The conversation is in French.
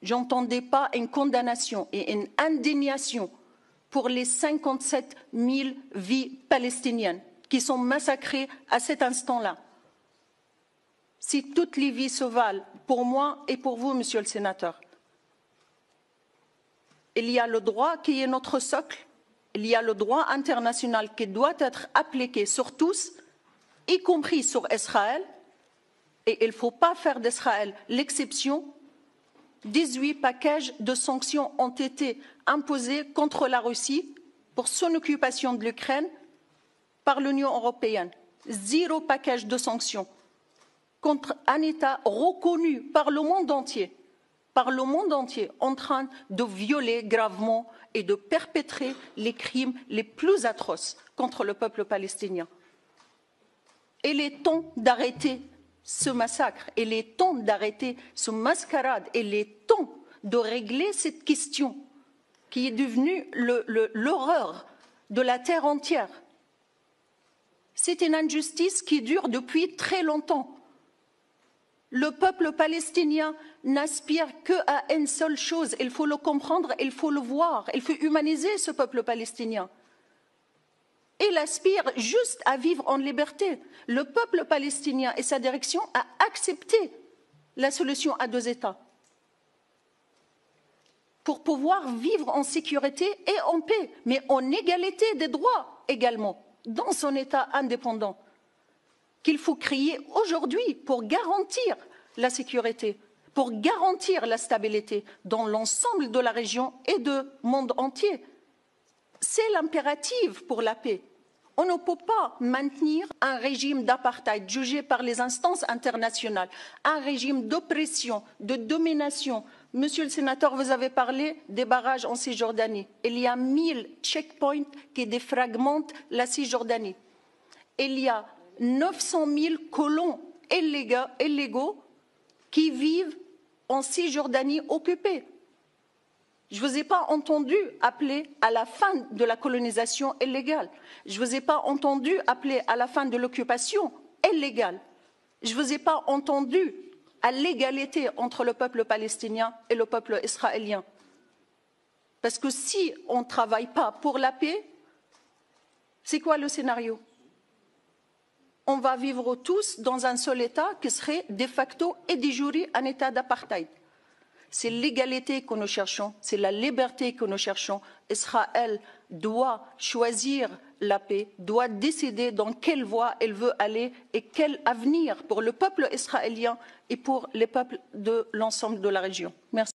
j'entendais pas une condamnation et une indignation pour les 57 000 vies palestiniennes qui sont massacrées à cet instant-là. Si toutes les vies se valent pour moi et pour vous, monsieur le sénateur, il y a le droit qui est notre socle, il y a le droit international qui doit être appliqué sur tous, y compris sur Israël, et il ne faut pas faire d'Israël l'exception. 18 packages de sanctions ont été imposés contre la Russie pour son occupation de l'Ukraine par l'Union européenne. 0 package de sanctions contre un État reconnu par le monde entier, en train de violer gravement et de perpétrer les crimes les plus atroces contre le peuple palestinien. Il est temps d'arrêter ce massacre, il est temps d'arrêter ce mascarade, il est temps de régler cette question qui est devenue l'horreur de la terre entière. C'est une injustice qui dure depuis très longtemps. Le peuple palestinien n'aspire qu'à une seule chose, il faut le comprendre, il faut le voir, il faut humaniser ce peuple palestinien. Il aspire juste à vivre en liberté. Le peuple palestinien et sa direction a accepté la solution à 2 États pour pouvoir vivre en sécurité et en paix, mais en égalité des droits également, dans son État indépendant, qu'il faut créer aujourd'hui pour garantir la sécurité, pour garantir la stabilité dans l'ensemble de la région et du monde entier. C'est l'impératif pour la paix. On ne peut pas maintenir un régime d'apartheid jugé par les instances internationales, un régime d'oppression, de domination. Monsieur le sénateur, vous avez parlé des barrages en Cisjordanie. Il y a 1000 checkpoints qui défragmentent la Cisjordanie. Il y a 900 000 colons illégaux qui vivent en Cisjordanie occupée. Je ne vous ai pas entendu appeler à la fin de la colonisation illégale. Je ne vous ai pas entendu appeler à la fin de l'occupation illégale. Je ne vous ai pas entendu à l'égalité entre le peuple palestinien et le peuple israélien. Parce que si on ne travaille pas pour la paix, c'est quoi le scénario? On va vivre tous dans un seul État qui serait de facto et de jure un État d'apartheid. C'est l'égalité que nous cherchons, c'est la liberté que nous cherchons. Israël doit choisir la paix, doit décider dans quelle voie elle veut aller et quel avenir pour le peuple israélien et pour les peuples de l'ensemble de la région. Merci.